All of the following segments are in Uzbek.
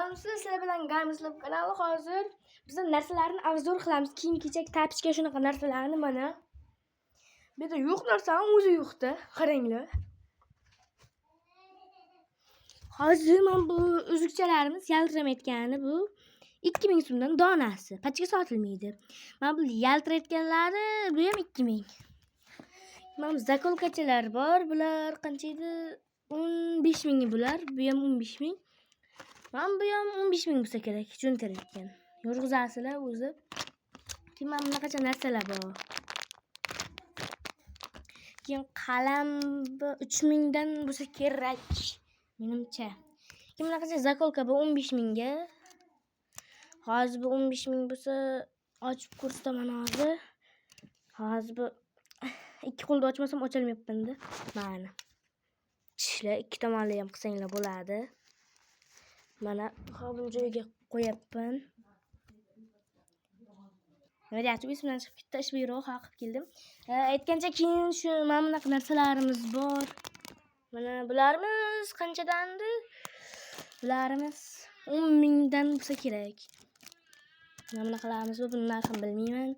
Salamsizlar, sizlar bilan Gamslab kanali. Hozir biz narsalarni arzor qilamiz. Kiyim-kechak, tapichga shunaqa narsalarni mana. Bu yerda yo'q narsani o'zi yo'qda. Qaranglar. Hozir men bu uzukchalarimiz yaltiramayotgani bu 2000 so'mdan donasi. Pachga sotilmaydi. Men bu yaltirayotganlari bu ham 2000. Mana zakolkachalar bor. Bular qancha edi? 15 ming bular. Bu ham 15 ming. Men bu ham 15 ming bo'lsa kerak. Jo'ntarayotgan. Yurg'izasizlar o'zi. Keyin mana bunaqacha narsalar bor. Keyin qalam 3000 dan bo'lsa kerak. Menimcha. Keyin bunaqacha zakolka bu 15 mingga. Hozir bu 15 ming bo'lsa ochib ko'rsataman hozir. Hozir bu ikki qo'lda ochmasam ocholmayapman-da. Mana. Tishlar ikki tomonli ham qilsanglar bo'ladi. Mana hozir joyiga qo'yapman. Radiator ismdan chiqib ketdi, ish buyruq qilib keldim. Aytgancha keyin shu mana bunaqa narsalarimiz bor. Mana bularimiz qanchadandi? Bularimiz 10 mingdan bo'lsa kerak. Mana bunaqalarimiz bor, buni narxini bilmayman.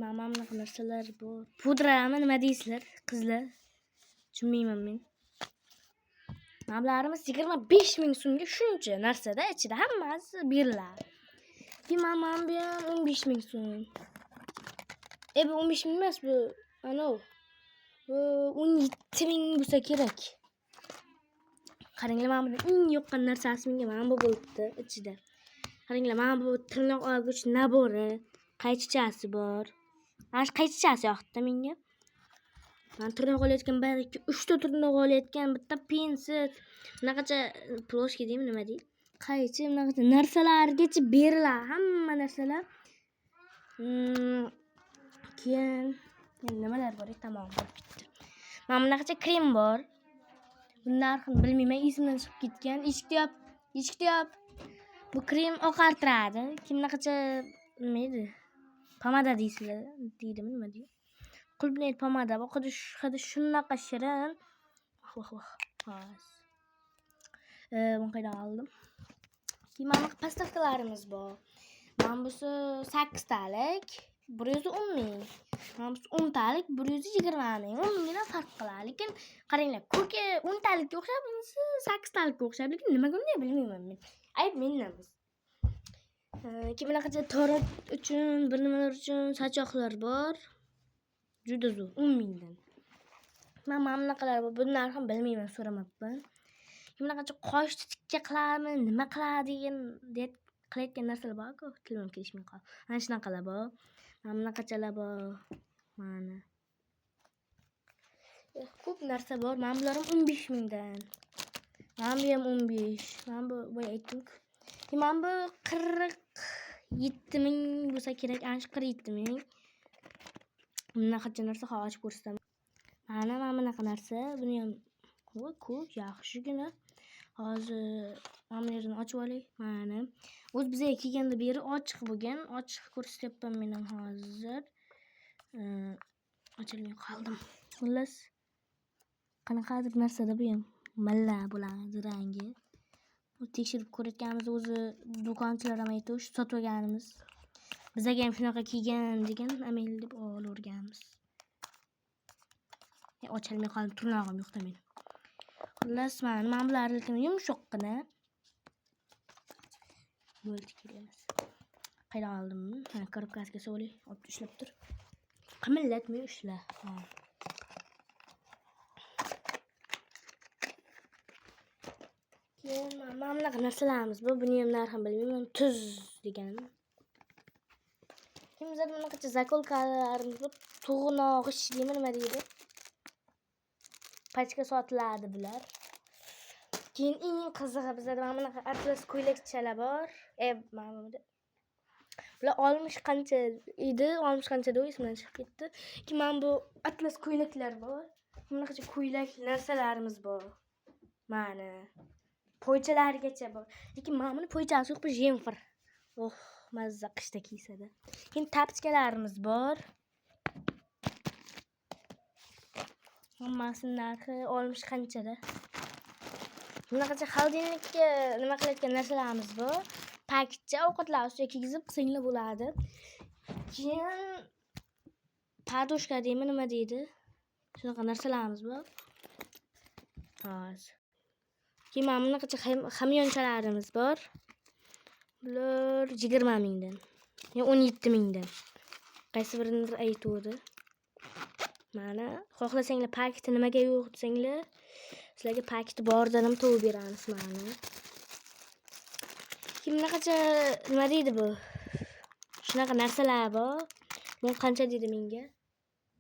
Mana bunaqa narsalar bor. Pudrami nima deysizlar, qizlar? Tushunmayman men. Mablarimiz 25 ming so'mga shuncha narsada ichida hammasi beriladi. Keyin mana bu ham 15 ming so'm. Bu 15 ming emas bu. Ana bu 17 ming bo'lsa kerak. Qaranglar, mana bu eng yoqqan narsasi menga mana bu bo'libdi ichida. Qaranglar, mana bu tirnoq olgich nabori, qaychichasi bor. Mana qaychichasi yoqdi menga. Men tirnoq olayotgan bir 2 3 ta tirnoq olayotgan, bitta pensil, bunaqacha ploshka deymi, nima deydi? Qaychi, bunaqacha narsalargacha beriladi, hamma narsalar. Keyin nimalar bor? Tamom, bitti. Mana bunaqacha krem bor. Buni narxini bilmayman, esimdan chiqib ketgan. Eshikda yop. Bu krem oqartiradi. Keyin bunaqacha nima edi? Pomada deysizlar, deydimi, nima deydi? Qulbnay pomada. Bu hidi shunaqa shirin. Voh. Hozir. Bunu qaydan oldim? Keyin mana pastavkalarimiz bor. Mana busi 8 talik, 110 ming. Mana busi 10 talik, 120 ming. 10 mingdan farq qiladi. Lekin qaranglar, ko'rki 10 talikka o'xshab, bunisi 8 talikka o'xshab, lekin nimaga unday bilmayman men. Ayb mendan. Keyin bunaqacha torat uchun, bir nimalar uchun sachoqlar bor. Juda zo'r, 10 mingdan. Mana bunaqalar bor. Bu narxini bilmayman, so'ramabman. Keyin bunaqacha qoshni tikka qiladimi, nima qiladi degan qilayotgan narsalar bor-ku, tilim kelishmay qoldi. Mana shunaqalar bor. Mana bunaqachalar bor. Mana. Ko'p narsa bor. Mana bular ham 15 mingdan. Mana bu ham 15. Mana bu boya aytdim-ku. Keyin mana bu 47 ming bo'lsa kerak, ana shu 47 ming. Bunaqacha narsa hozir ko'rsataman. Mana bunaqa narsa, buni ham ko'p yaxshigina. Hozir mana bu yerni ochib olay. Mana. O'z bizga kelganda beri ochiq bo'lgan. Ochiq ko'rsatyapman men ham hozir. Ochilmay qoldim. Xullas, qanaqadir narsada bu ham malla bo'ladi rangi. Bu tekshirib ko'rayotganimiz o'zi do'konchilar ham aytdi, shu sotib olganimiz. Bizga ham shunaqa kelgan degan amel deb olaverganmiz. Ochilmay qoldim, tirnog'im yo'qda men. Xullas, mana bular lekin yumshoqqina. Bo'ldi kelamiz. Qaydan oldim? Mana korobkasiga solay, olib ushlab tur. Qimillatmay ushla. Keyin mana bunaqa narsalarimiz bor. Buni ham narxini bilmayman. Tuz deganim. Keyin bizda bunaqacha zakolkalarimiz bor. To'g'nog'ich deymi, nima deydi? Pachga sotiladi bular. Keyin eng qizig'i bizda mana bunaqa atlas ko'ylakchalar bor. Mana bu. Bular 60 qancha edi? 60 qancha deb esimdan chiqib ketdi. Keyin mana bu atlas ko'ylaklar bor. Bunaqacha ko'ylak narsalarimiz bor. Mana poychalargacha bor. Lekin mana buni poychasi yo'q, bu jemfir. Mazza qishda kiysada. Keyin tapichkalarimiz bor. Hammasining narxi 60 qanchada. Bunaqacha xolodilnikka nima qilayotgan narsalarimiz bor. Paketcha ovqatlar ustiga kiygizib qisinglar bo'ladi. Keyin padoshka deymi, nima deydi? Shunaqa narsalarimiz bor. Hozir. Keyin mana bunaqacha hamyonchalarimiz bor. Bular 20 mingdan. Ya 17 mingdan. Qaysi birini aytuvdi. Mana xohlasanglar paketi nimaga yo'q desanglar, sizlarga paketi boridan ham topib beramiz mana. Kim bunaqacha nima deydi bu? Shunaqa narsalar bor. Bu qancha dedi menga?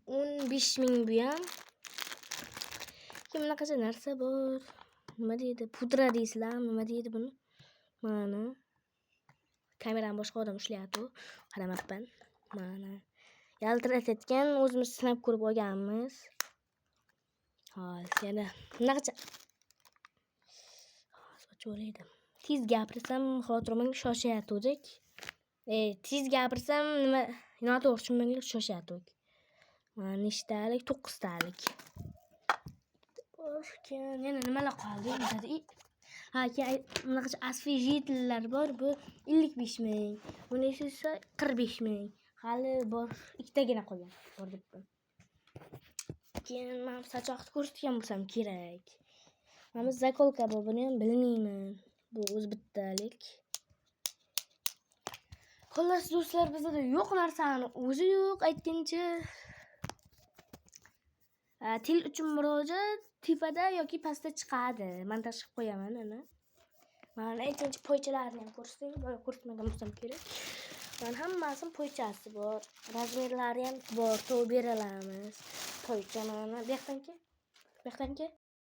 15 ming bu ham. Kim bunaqacha narsa bor? Nima deydi? Pudra deysizlar, nima deydi buni? Mana. Kamerani boshqa odam ushlayapti. Qaramabman. Mana. Yaltiratayotgan o'zimiz sinab ko'rib olganmiz. Hozir yana bunaqacha. Hozir o'laydi. Tez gapirsam xotirimga shoshyapti. Tez gapirsam nima noto'g'ri tushunmanglar, shoshyapti. Mana nechtalik? 9 talik. Keyin yana nimalar qoldi? Bunaqacha asfejitlar bor. Bu 55 ming. Buni esa 45 ming. Hali bor, ikkitagina qolgan. Bor debman. Keyin men sochoqni ko'rsatgan bo'lsam kerak. Mana zakolka bor, buni ham bilmayman. Bu o'z bittalik. Xullas do'stlar, bizda yo'q narsani o'zi yo'q aytgancha. Til uchun murojaat tepada yoki pastda chiqadi. Men tashib qo'yaman ana. Mana aytgancha poychalarni ham ko'rsatdim. Boya ko'rsatmagan bo'lsam kerak. Mana hammasini poychasi bor. Razmerlari ham bor. To'g'ri beramiz. Poycha mana. Bu yoqdan ke.